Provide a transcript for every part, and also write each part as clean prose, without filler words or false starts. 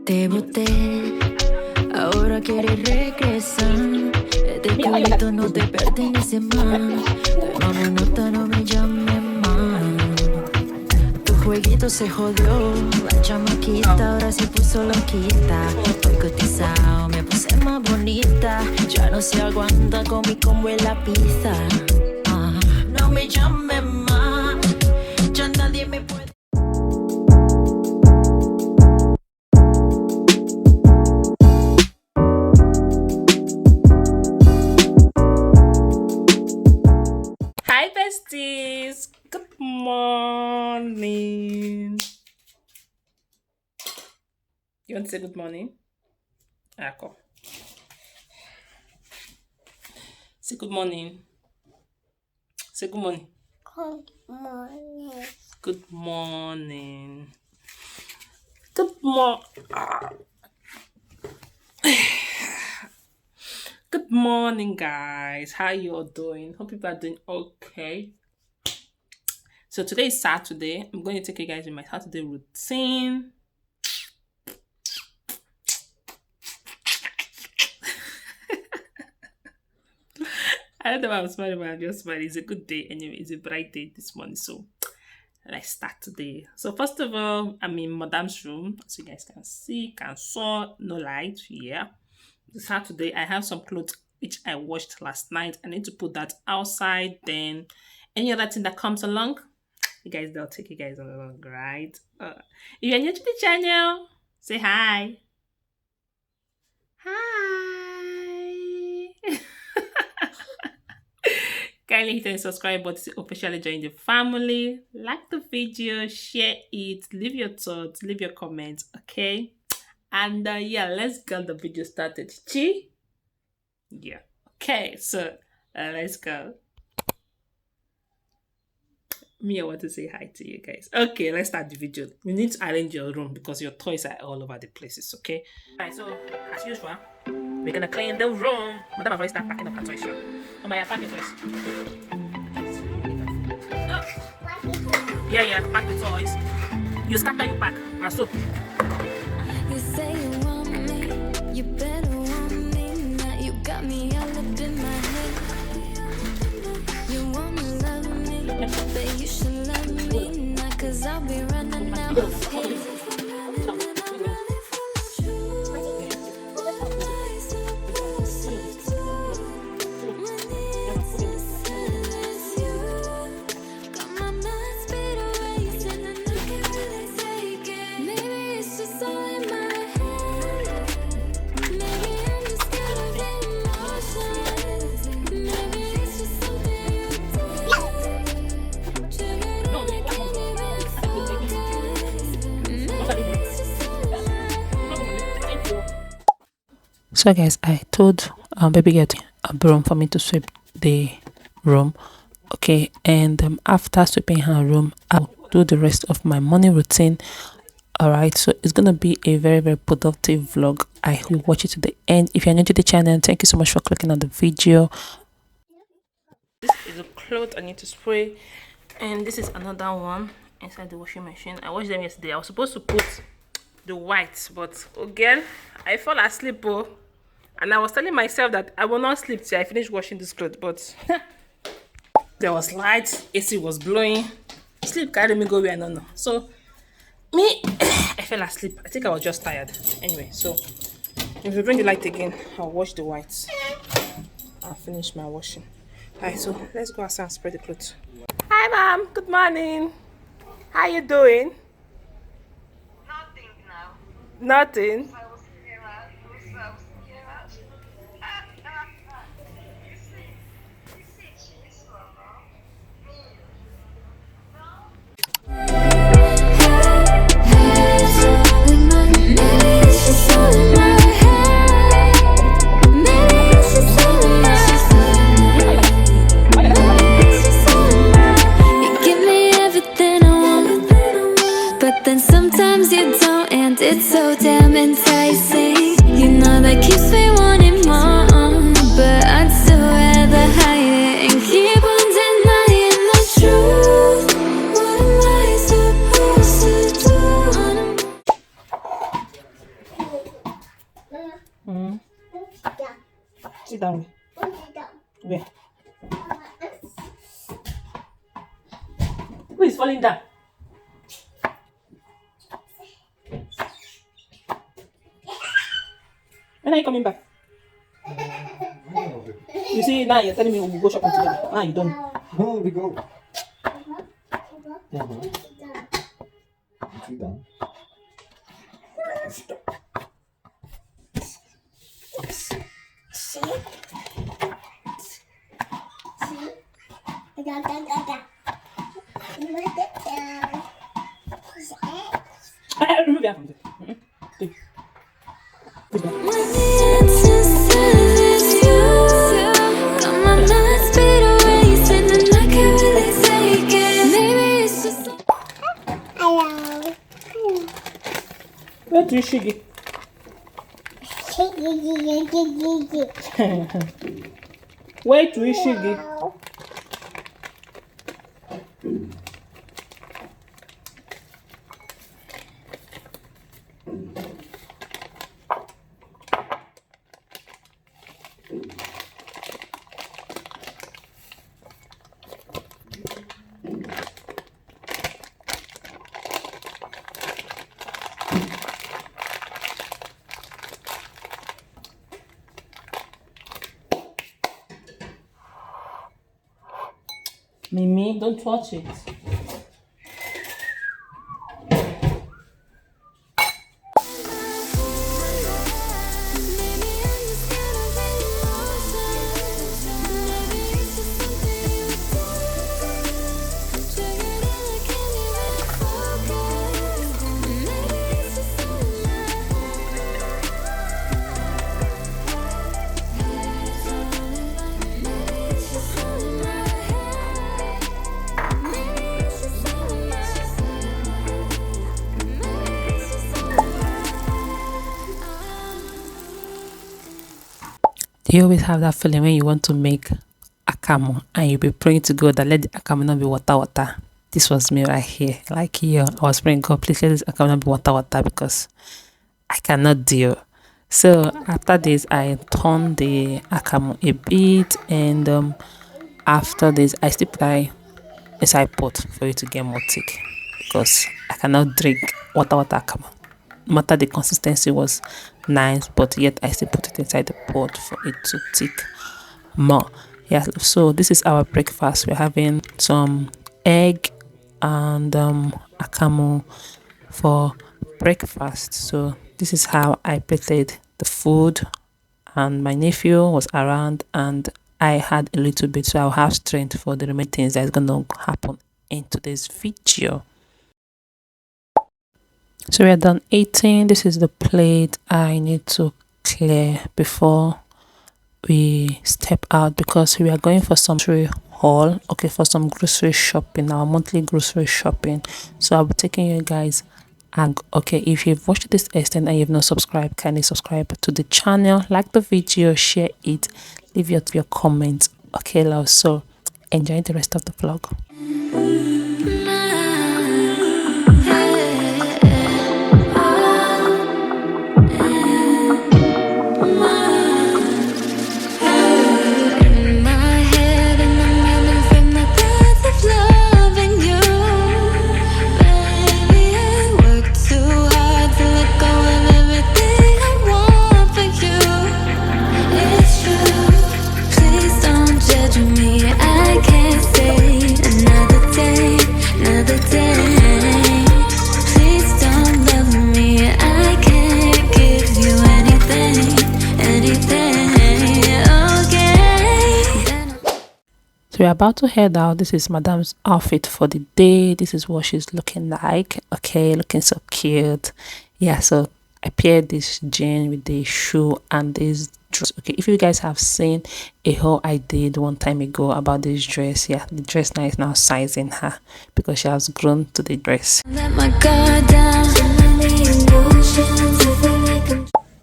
Te boté, ahora quieres regresar. Este culito no te pertenece más. De mamonota no me llames más. Tu jueguito se jodió. La chamaquita ahora se puso loquita. Estoy cotizado, me puse más bonita. Ya no se aguanta con mi combo en la pizza. No me llames más. Ya nadie me puede. Hi besties, good morning. You want to say good morning? Cool. Say good morning. Say good morning. Good morning. Good morning. Good morning. Good morning, guys. How you all doing? Hope people are doing okay. So today is Saturday. I'm going to take you guys in my Saturday routine. I don't know why I'm smiling, but I'm just smiling. It's a good day anyway. It's a bright day this morning. So let's start today. So first of all, I'm in Madam's room. So you guys can see, saw, no light. Yeah. Saturday, I have some clothes which I washed last night. I need to put that outside. Then any other thing that comes along, you guys, they'll take you guys along, right? If you're new to the channel, say hi. Hi. Kindly hit the subscribe button to officially join the family. Like the video, share it, leave your thoughts, leave your comments, okay? And yeah, let's get the video started. Chi? Yeah. Okay, so let's go. Me, I want to say hi to you guys. Okay, let's start the video. You need to arrange your room because your toys are all over the places, okay? Alright, so as usual, we're gonna clean the room. Madam, I've already started packing up her toys. Oh my, pack your toys. Yeah, pack the toys. You scatter, you pack. Now so. You say you want me, you better want me. Now you got me all up in my head. You wanna love me, but you should love me now, 'cause I'll be running out of here. So guys, I told baby girl a broom for me to sweep the room, okay, and after sweeping her room, I'll do the rest of my morning routine. All right, so it's gonna be a very productive vlog. I hope you watch it to the end. If you're new to the channel, thank you so much for clicking on the video. This is a cloth I need to spray, and this is another one inside the washing machine. I washed them yesterday. I was supposed to put the white, but again I fall asleep, and I was telling myself that I will not sleep till I finish washing this clothes, but there was light, AC was blowing, sleep carried me go where I don't know. So me, I fell asleep. I think I was just tired. Anyway, so if you bring the light again, I'll wash the whites. I'll finish my washing. Alright, so let's go outside and spread the clothes. Hi mom, good morning. How you doing? Nothing now. Nothing. I was scared. You see, cheese, mama. It's so damn enticing. You know that keeps me wanting more, but I'd still rather hide it and keep on denying the truth. What am I supposed to do? Sit down. Where? Who is falling down? When are you coming back? You see, now you're telling me we'll go shopping together. Now you don't. No, we go. Sit down. Remove your hand. Take. Put it back. Where do you shiggy? Where do you shiggy? Mimi, don't touch it. You always have that feeling when you want to make akamu and you'll be praying to God that let the akamu not be water. This was me right here. Like here, I was praying, God, please let this akamu not be water because I cannot deal. So after this, I turned the akamu a bit, and after this, I still put a side pot for it to get more thick because I cannot drink water akamu. No matter the consistency was nice, but yet I still put it inside the pot for it to thick more. Yeah, so this is our breakfast. We're having some egg and akamu for breakfast. So this is how I plated the food, and my nephew was around and I had a little bit, so I'll have strength for the remaining things that's gonna happen in today's video. So we are done eating. This is the plate I need to clear before we step out because we are going for some grocery haul, okay, for some grocery shopping, our monthly grocery shopping. So I'll be taking you guys, and okay, if you've watched this extent and you've not subscribed, kindly subscribe to the channel, like the video, share it, leave your comments. Okay, love, so enjoy the rest of the vlog. So we're about to head out. This is Madam's outfit for the day. This is what she's looking like. Okay, looking so cute. Yeah, so I paired this jean with the shoe and this dress. Okay, if you guys have seen a haul I did one time ago about this dress, yeah, the dress now is now sizing her because she has grown to the dress.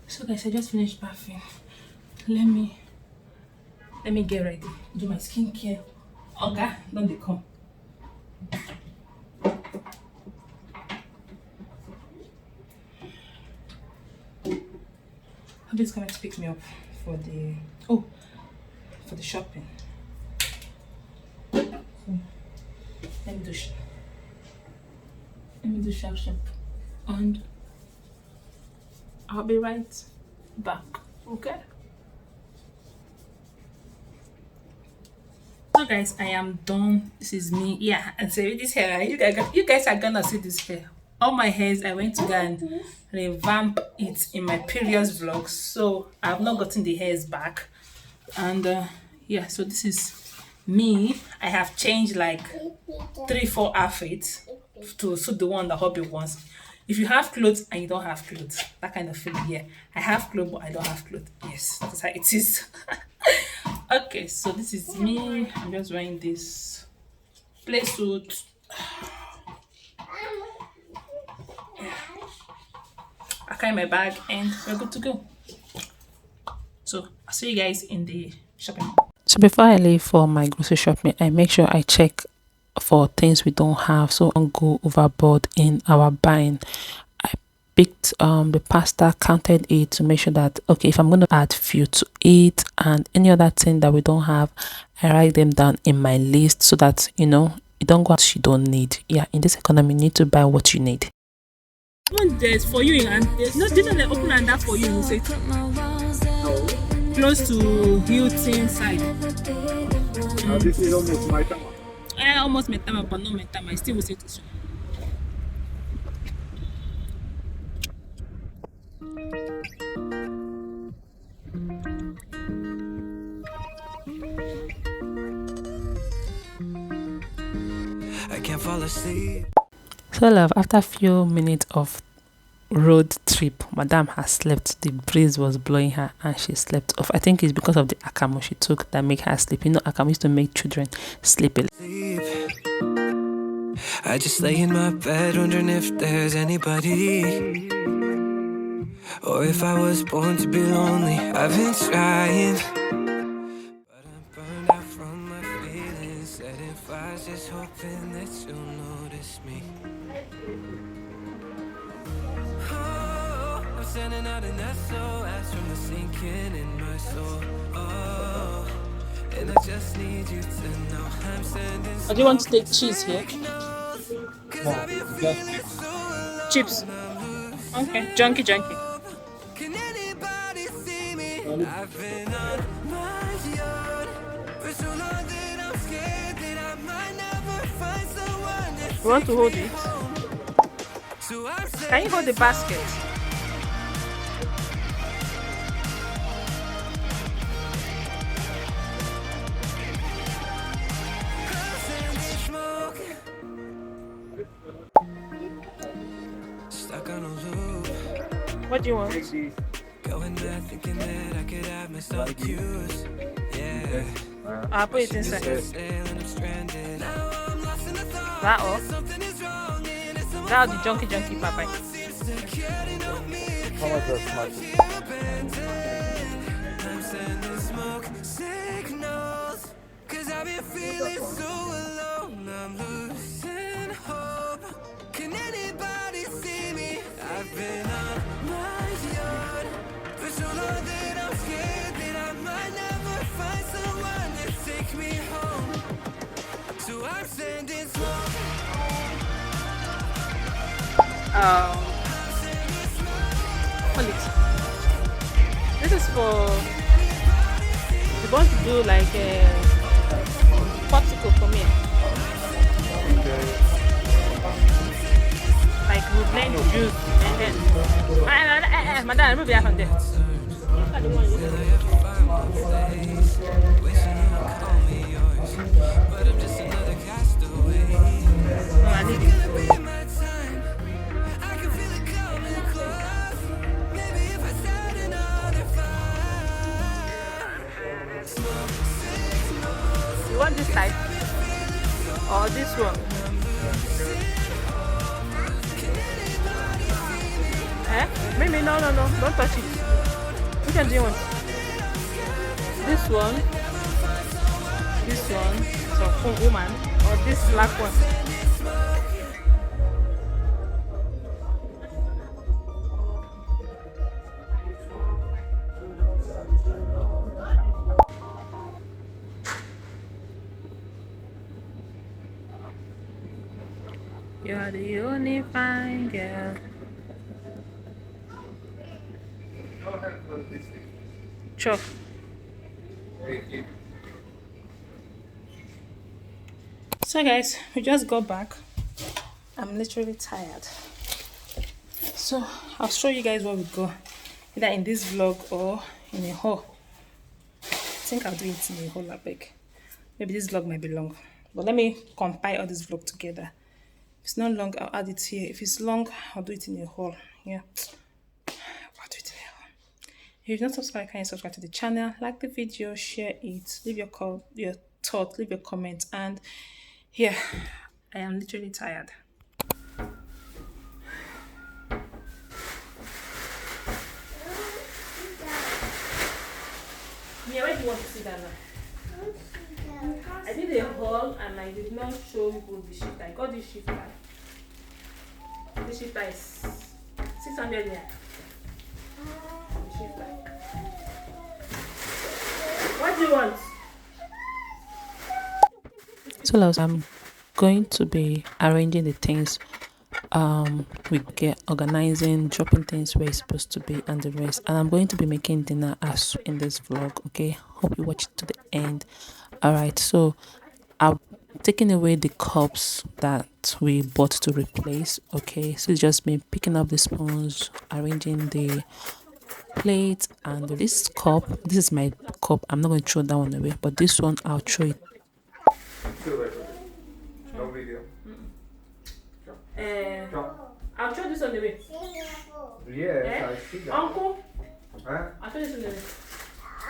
So guys, I just finished bathing. Let me get ready, do my skincare. Okay, don't they come. Nobody's coming to pick me up for the for the shopping. Let me do shop, and I'll be right back. Okay. So guys, I am done. This is me. Yeah, and so with this hair, you guys are gonna see this hair. All my hairs, I went to go and revamp it in my previous vlogs, so I have not gotten the hairs back. And yeah, so this is me. I have changed like 3-4 outfits to suit the one that hubby wants. If you have clothes and you don't have clothes, that kind of feeling. Yeah, I have clothes but I don't have clothes. Yes, that's how it is. Okay, so this is me. I'm just wearing this play suit. I carry my bag and we're good to go. So I'll see you guys in the shopping. So before I leave for my grocery shopping, I make sure I check for things we don't have, so I don't go overboard in our buying. I picked the pasta, counted it to make sure that, okay, if I'm going to add few to it and any other thing that we don't have, I write them down in my list so that, you know, you don't go out you don't need. Yeah, in this economy, you need to buy what you need. There's for you, and there's no didn't let open and that for you. Say close to Hilton side. This is almost my time. Almost my time, but not my time. I still will say this. I can't fall asleep. So love, after a few minutes of road trip, Madame has slept. The breeze was blowing her and she slept off. I think it's because of the akamo she took that make her sleep. You know, akamo used to make children sleep. I just lay in my bed wondering if there's anybody, or if I was born to be lonely. I've been trying, but I'm burned out from my feelings, setting fires, just hoping that you'll notice me. I'm sending out an SOS from the sinking in my soul. Oh, and I just need you to know I'm sending. Do you want to take cheese here? No, just Chips. Okay, junky. Can anybody see me? I've been on my own for so long that I'm scared that I might never find someone that's. You want to hold it? So I'm Can you hold the basket? stuck on a loop. What do you want? Going mad thinking that I could have myself used. Yeah. I'll put it inside. Sailing, I'm stranded. Now I'm lost in the thought That all? something is wrong and it's so That's the junky papa. seems to carry on me. how much does my I'm sending smoke signals, 'cause I've been feeling so alone. I'm losing hope. Can anybody see me? I've been on my own for so long that I'm scared that I might never find someone to take me home. So I'm sending smoke. Hold it. This is for you want to do like a popsicle for me. Like we blend the juice and then madam, remove that from there. Look at the one you But I'm just another castaway. no, I need it. Be my time. I can feel it coming close. Maybe if I start another fire. You want this type or this one? Maybe no, don't touch it. Which one do you want? This one, so woman, or this black one? are the only fine girl. Sure. So guys, we just got back. I'm literally tired. So I'll show you guys where we go. Either in this vlog or in a haul. I think I'll do it in a haul, I beg. Maybe this vlog might be long. But let me compile all this vlog together. If it's not long, I'll add it here. If it's long, I'll do it in a haul. Yeah. I'll do it in a haul. If you've not subscribed, can you subscribe to the channel? Like the video, share it, leave your thoughts, leave your comments, and yeah, I am literally tired. Yeah, where do you want to sit down now? I did a haul and I did not show people the shifter. I got this shifter. This shifter is 600 yen. The shifter. What do you want? So I'm going to be arranging the things we get, organizing, dropping things where it's supposed to be, and the rest. And I'm going to be making dinner as in this vlog. Okay, hope you watch it to the end. All right, so I'm taking away the cups that we bought to replace. Okay, so it's just me picking up the spoons, arranging the plate, and this cup. This is my cup. I'm not going to throw that one away, but this one I'll throw it. No video. I'll throw this on the way. Yes, I see that. Uncle, Huh? I'll throw this on the way.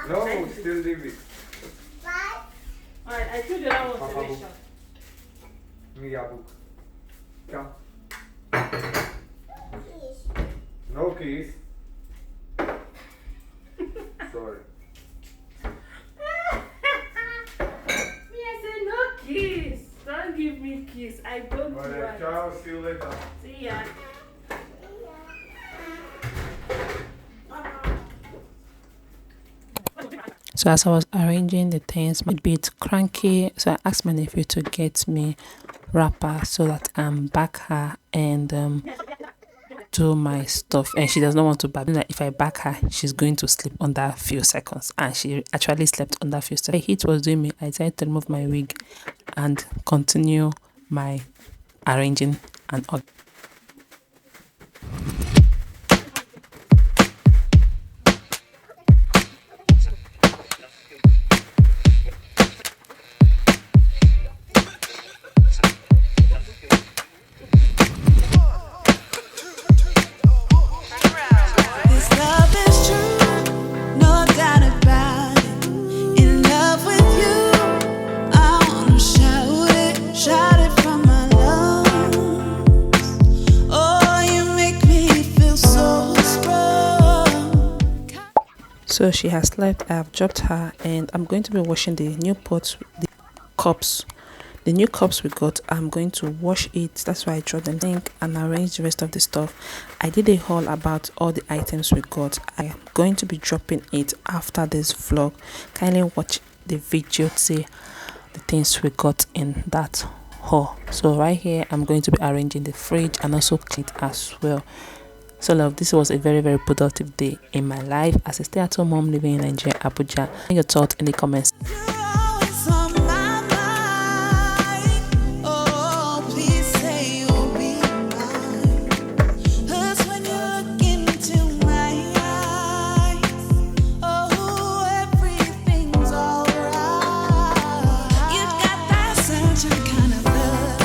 No, still leave it. Alright, I threw the other one on the way. Papa. Mia book. Come. No keys. Sorry. Me, I said no kiss. Don't give me kiss. I don't Alright, want. ciao, see you later. See ya. So as I was arranging the things, my bit cranky, so I asked my nephew to get me wrapper so that I can back her and do my stuff. And she does not want to back. Like if I back her, she's going to sleep under a few seconds, and she actually slept under a few seconds. The heat was doing me. I decided to remove my wig and continue my arranging and This love is true, no doubt about it. In love with you, I wanna shout it from my lungs. Oh, you make me feel so strong. So she has slept. I have dropped her, and I'm going to be washing the new pots, the cups. The new cups we got, I'm going to wash it. That's why I dropped them in and arrange the rest of the stuff. I did a haul about all the items we got. I am going to be dropping it after this vlog. Kindly watch the video to see the things we got in that haul. So right here, I'm going to be arranging the fridge and also clean it as well. So love, this was a very productive day in my life as a stay-at-home mom living in Nigeria, Abuja. Your thoughts in the comments. You're always on my mind. Oh, please say you'll be mine. 'Cause when you look into my eyes, oh, everything's alright. You got that certain kind of love.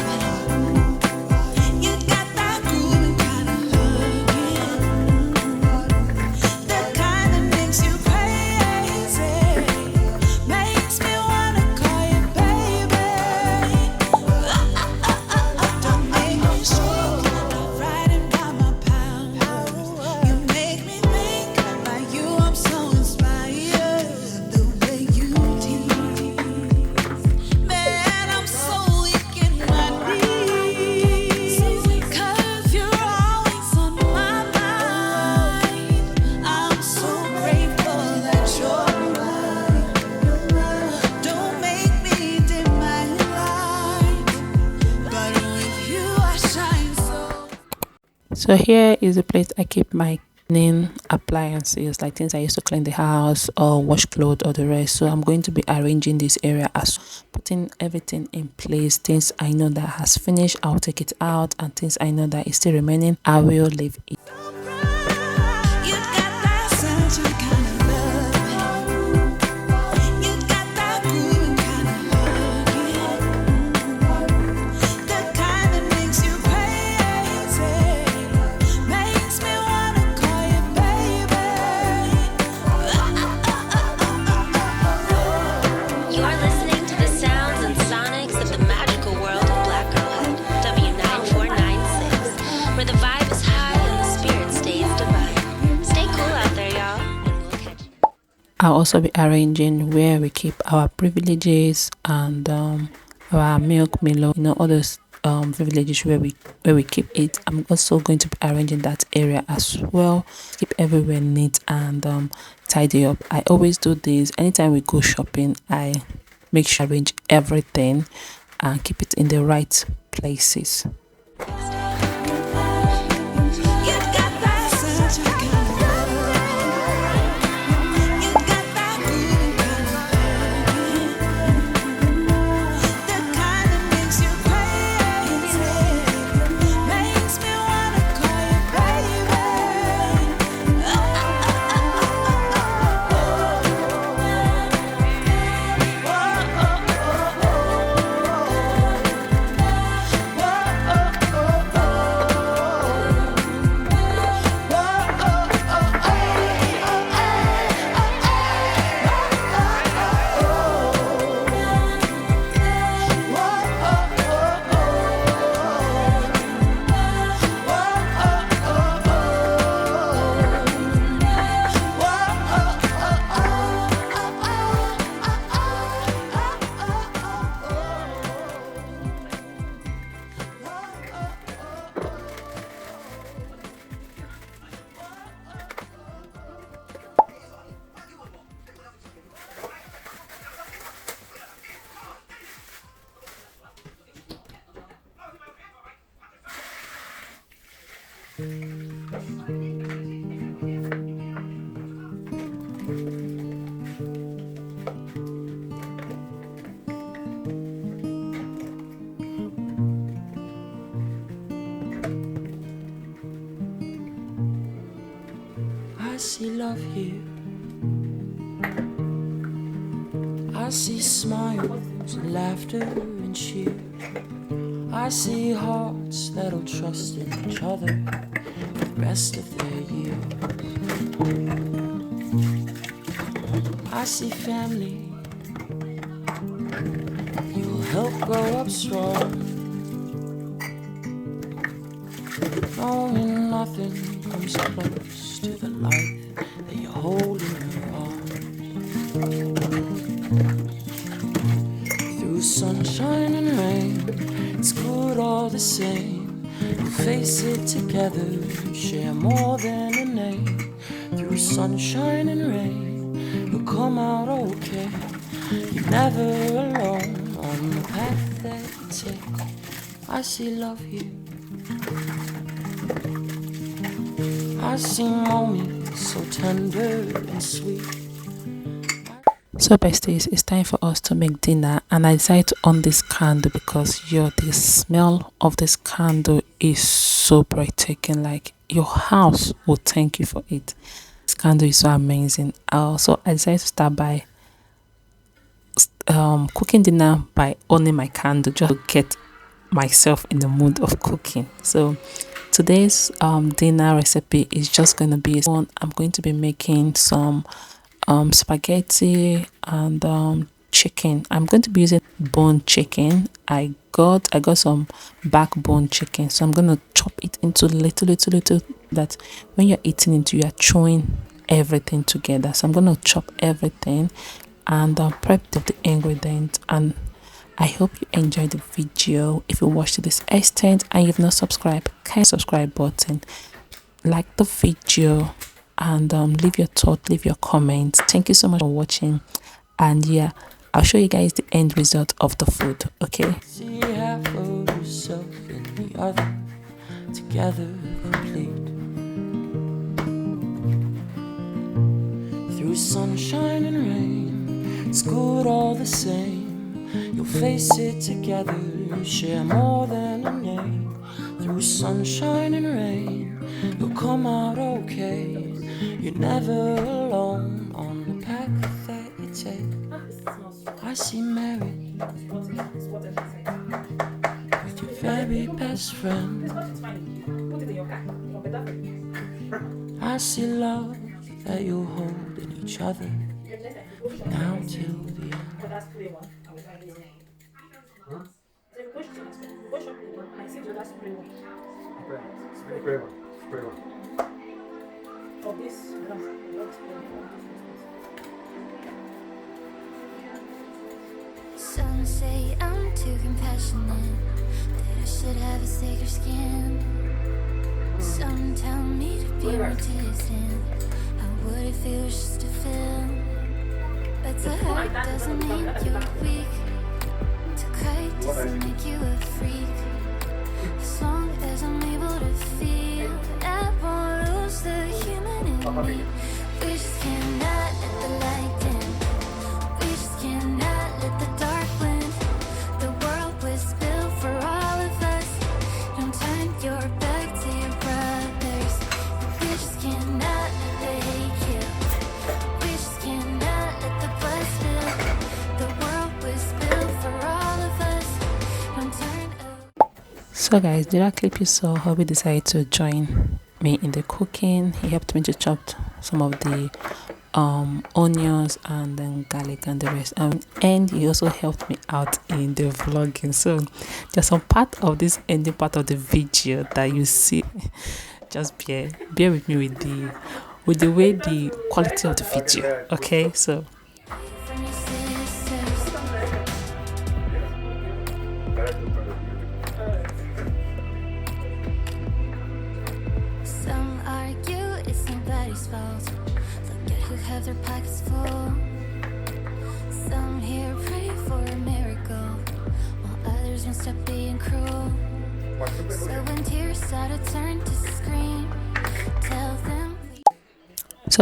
You got that grooving kind of hugging. The kind that makes you crazy, makes So here is the place I keep my cleaning appliances, like things I used to clean the house or wash clothes or the rest. So I'm going to be arranging this area as putting everything in place. Things I know that has finished, I'll take it out, and things I know that is still remaining, I will leave it. You got that sunshine kind of love. You got that groovy kind of love. The kind that makes you crazy. Makes me wanna call you baby. You're listening to the sounds and sonics of the magical world of Black Girlhood, W9496, where the vibe is high and the spirit stays divine. Stay cool out there, y'all, and we'll catch you. I'll also be arranging where we keep our privileges and our milk, Milo, all those privileges where we keep it. I'm also going to be arranging that area as well. Keep everywhere neat and tidy up. I always do this anytime we go shopping. I make sure I arrange everything and keep it in the right places. You got that sunshine kind of love. You got that groovy kind of love. The kind that makes you crazy. Makes me wanna call you I see love here. I see smiles and laughter and cheer. I see hearts that'll trust in each other the rest of their years. I see family you'll help grow up strong, knowing nothing comes close to the life that you hold in your arms. Through sunshine and rain, it's good all the same. You face it together, share more than a name. Through sunshine and rain, you'll come out okay. You're never alone on the path that you take. I see love here. I see moments so tender and sweet. So besties, it's time for us to make dinner, and I decided to on this candle because the smell of this candle is so breathtaking. Like your house will thank you for it. This candle is so amazing. So I decided to start by cooking dinner by owning my candle, just to get myself in the mood of cooking. So today's dinner recipe is just going to be one. I'm going to be making some spaghetti and chicken. I'm going to be using bone chicken. I got some backbone chicken, so I'm going to chop it into little that when you're eating it you are chewing everything together. So I'm going to chop everything and prep the ingredients, and I hope you enjoyed the video. If you watched to this extent and you've not subscribed, can subscribe button, like the video, and leave your thought, leave your comments. Thank you so much for watching, and yeah, I'll show you guys the end result of the food. Okay, See half of yourself in the other. together complete. Through sunshine and rain, it's good all the same. You'll face it together, share more than a name. Through sunshine and rain, you'll come out okay. You're never alone on the path that you take. I see Mary with your very best friend. I see love that you hold in each other now till the end. Spray one. Spray one. Some say I'm too compassionate, that I should have a thicker skin. Some tell me to be more distant. How would it feel just to feel? But the hurt doesn't make you weak. To cry doesn't make you a freak. As long as I'm able to feel, I won't lose the human in me. We just cannot let the light dim. We just cannot let the dark win. The world was built for all of us. Don't turn your back to your brothers. We just cannot let the hate kill. We just cannot let the blood spill. The world was built for all of us. Don't turn up. So guys, did that clip you saw, hubby decided to join me in the cooking. He helped me to chop some of the onions and then garlic and the rest, and he also helped me out in the vlogging. So there's some part of this ending part of the video that you see. Just bear with me with the way the quality of the video. Okay, so From your sisters. Some argue it's somebody's fault. Look at who have their pockets full. Some here pray for a miracle, while others won't stop being cruel. So when tears start to turn to scream, tell them.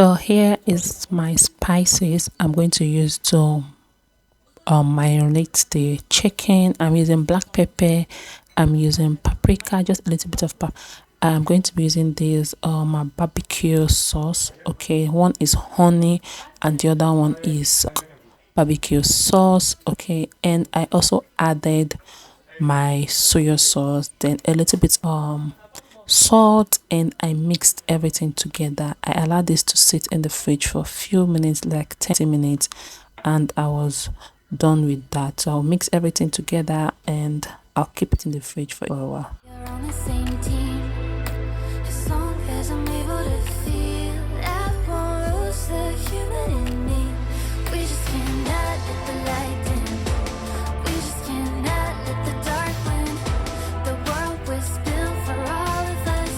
so here is my spices I'm going to use to marinate the chicken. I'm using black pepper, I'm using paprika, just a little bit of I'm going to be using this my barbecue sauce. Okay, one is honey and the other one is barbecue sauce. Okay, and I also added my soya sauce, then a little bit salt, and I mixed everything together. I allowed this to sit in the fridge for a few minutes, like 10 minutes, and I was done with that. So I'll mix everything together and I'll keep it in the fridge for a while. You're on the same team. As long as I'm able to feel, I won't lose the human in me. We just cannot let the light dim. We just cannot let the dark win. The world was built for all of us.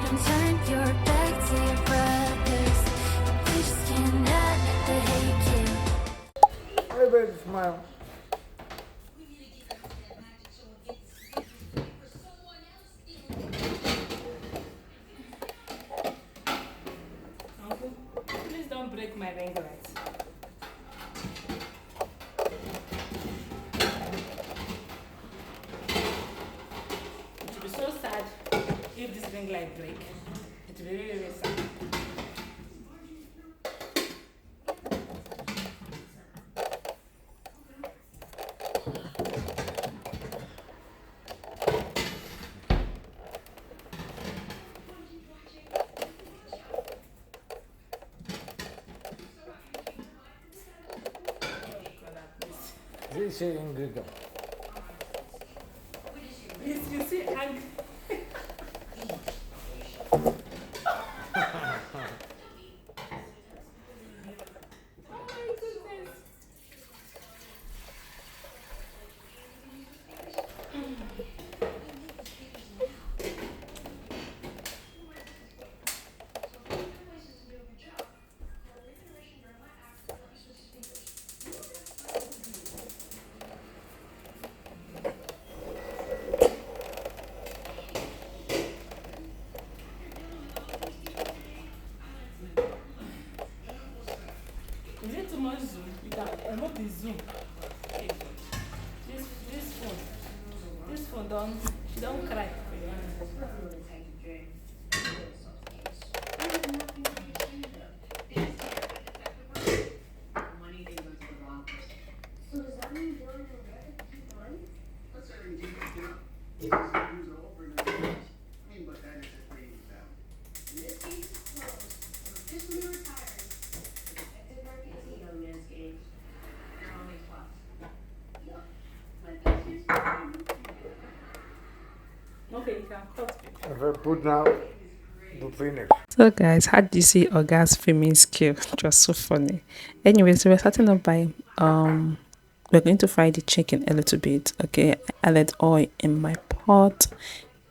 Don't turn your back to your brothers. We just cannot let the hate kill. Hey, baby, smile. Uncle, please don't break my ring light. It would be so sad if this ring light break. It would be really, really sad. This is ingredient. Please, you see, angry. much zoom. You can remove the zoom. Okay. This phone. This phone don't cry. Okay, you can cut it. If I put now, the finish. So guys, how did you see Oga's filming skill? It was so funny. Anyway, so we're starting off by we're going to fry the chicken a little bit. Okay, I added oil in my pot,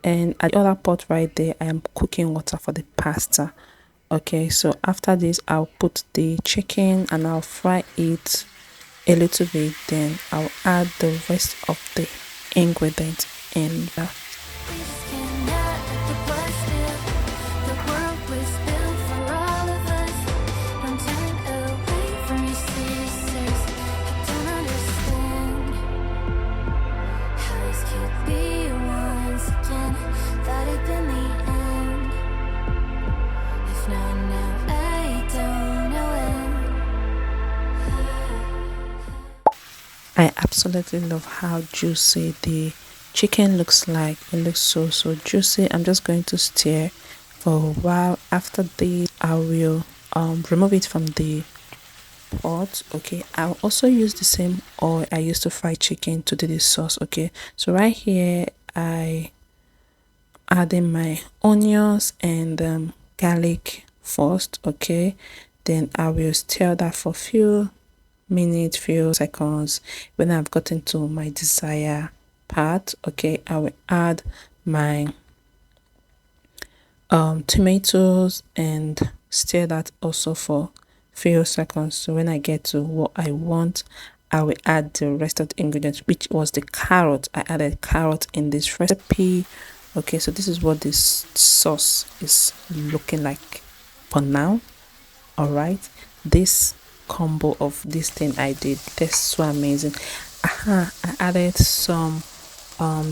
and at the other pot right there I am cooking water for the pasta. Okay, so after this I'll put the chicken and I'll fry it a little bit, then I'll add the rest of the ingredients in the I absolutely love how juicy the chicken looks like. It looks so juicy. I'm just going to stir for a while. After this, I will remove it from the pot. Okay, I'll also use the same oil I used to fry chicken to do this sauce. Okay, so right here I adding my onions and garlic first. Okay, then I will stir that for few minutes, few seconds. When I've gotten to my desired part, okay, I will add my tomatoes and stir that also for few seconds. So when I get to what I want, I will add the rest of the ingredients, which was the carrot. I added carrot in this recipe. Okay, so this is what this sauce is looking like for now. All right, this combo of this thing I did, that's so amazing. I added some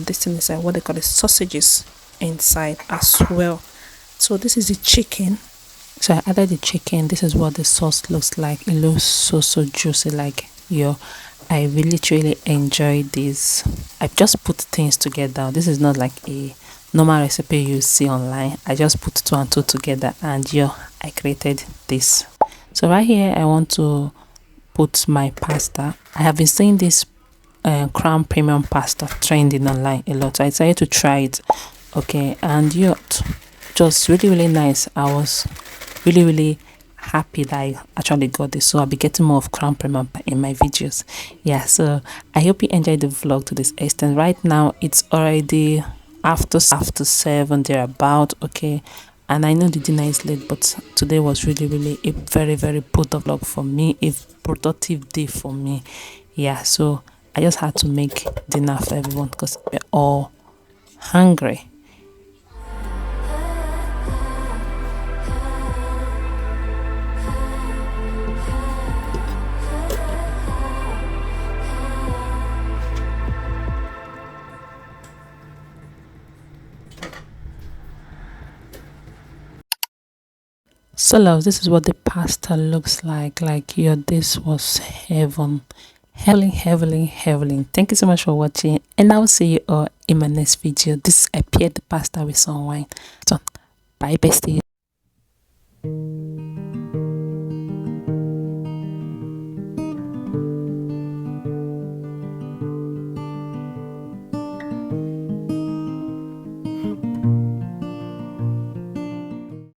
this thing inside, what they call the sausages inside as well. So this is the chicken. So I added the chicken. This is what the sauce looks like. It looks so juicy. Like I really truly enjoyed this. I've just put things together. This is not like a normal recipe you see online. I just put two and two together, and I created this. So right here I want to put my pasta. I have been seeing this Crown Premium pasta trending online a lot, so I decided to try it. Okay, and just really nice. I was really happy that I actually got this, so I'll be getting more of Crown Premium in my videos. Yeah, so I hope you enjoyed the vlog to this extent. Right now it's already after 7 thereabout. Okay, and I know the dinner is late, but today was really a very productive vlog for me, a productive day for me. Yeah, so I just had to make dinner for everyone because we're all hungry. So loves, this is what the pasta looks like. This was heaven. Heavenly. Thank you so much for watching, and I'll see you all in my next video. I paired the pasta with some wine. So bye bestie.